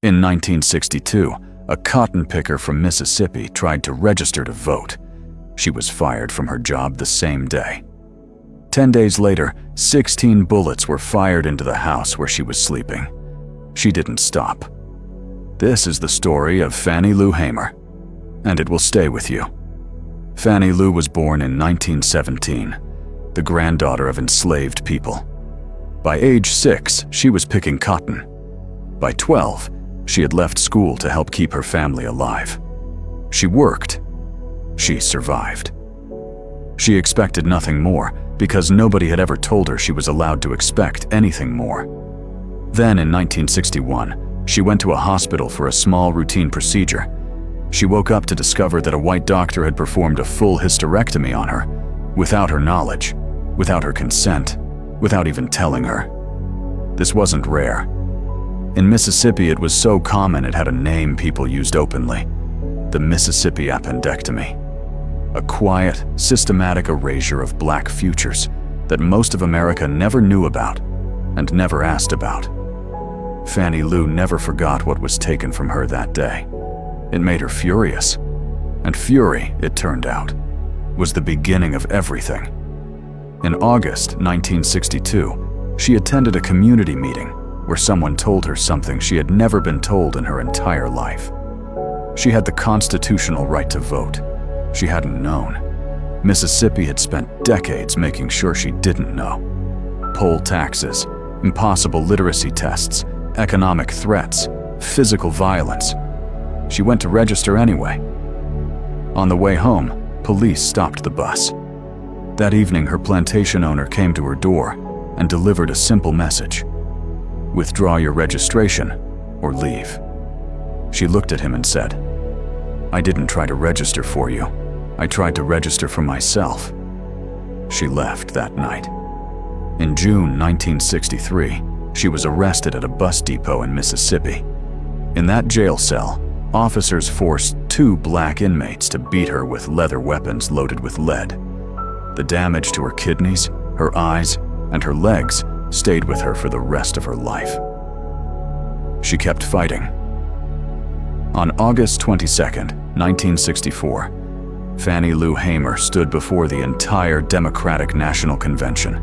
In 1962, a cotton picker from Mississippi tried to register to vote. She was fired from her job the same day. 10 days later, 16 bullets were fired into the house where she was sleeping. She didn't stop. This is the story of Fannie Lou Hamer, and it will stay with you. Fannie Lou was born in 1917, the granddaughter of enslaved people. By age 6, she was picking cotton. By 12, she had left school to help keep her family alive. She worked. She survived. She expected nothing more because nobody had ever told her she was allowed to expect anything more. Then in 1961, she went to a hospital for a small routine procedure. She woke up to discover that a white doctor had performed a full hysterectomy on her, without her knowledge, without her consent, without even telling her. This wasn't rare. In Mississippi, it was so common it had a name people used openly: the Mississippi appendectomy. A quiet, systematic erasure of black futures that most of America never knew about and never asked about. Fannie Lou never forgot what was taken from her that day. It made her furious. And fury, it turned out, was the beginning of everything. In August 1962, she attended a community meeting where someone told her something she had never been told in her entire life. She had the constitutional right to vote. She hadn't known. Mississippi had spent decades making sure she didn't know. Poll taxes, impossible literacy tests, economic threats, physical violence. She went to register anyway. On the way home, police stopped the bus. That evening, her plantation owner came to her door and delivered a simple message: withdraw your registration or leave. She looked at him and said, I didn't try to register for you. I tried to register for myself. She left that night. In June 1963, she was arrested at a bus depot in Mississippi. In that jail cell, officers forced 2 black inmates to beat her with leather weapons loaded with lead. The damage to her kidneys, her eyes, and her legs stayed with her for the rest of her life. She kept fighting. On August 22, 1964, Fannie Lou Hamer stood before the entire Democratic National Convention,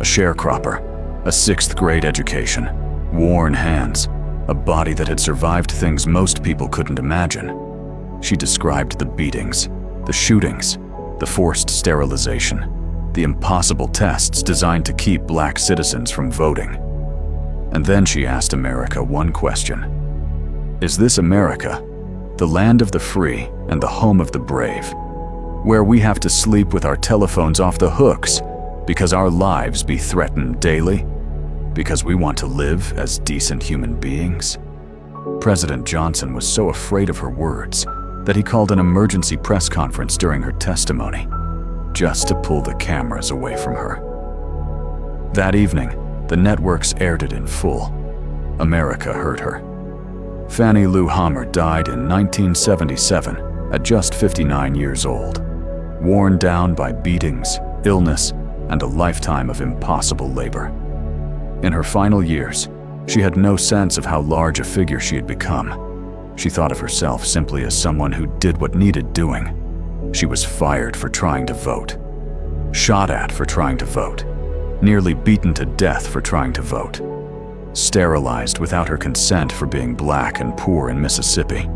a sharecropper, a 6th grade education, worn hands, a body that had survived things most people couldn't imagine. She described the beatings, the shootings, the forced sterilization, the impossible tests designed to keep black citizens from voting. And then she asked America one question: is this America, the land of the free and the home of the brave, where we have to sleep with our telephones off the hooks because our lives be threatened daily, because we want to live as decent human beings? President Johnson was so afraid of her words that he called an emergency press conference during her testimony, just to pull the cameras away from her. That evening, the networks aired it in full. America heard her. Fannie Lou Hamer died in 1977 at just 59 years old, worn down by beatings, illness, and a lifetime of impossible labor. In her final years, she had no sense of how large a figure she had become. She thought of herself simply as someone who did what needed doing. She was fired for trying to vote, shot at for trying to vote, nearly beaten to death for trying to vote, sterilized without her consent for being black and poor in Mississippi.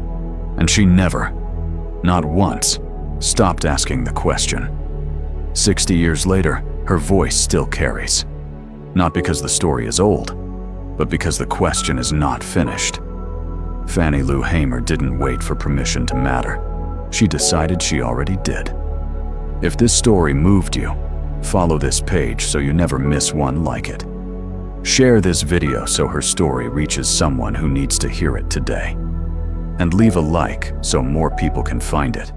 And she never, not once, stopped asking the question. 60 years later, her voice still carries. Not because the story is old, but because the question is not finished. Fannie Lou Hamer didn't wait for permission to matter. She decided she already did. If this story moved you, follow this page so you never miss one like it. Share this video so her story reaches someone who needs to hear it today. And leave a like so more people can find it.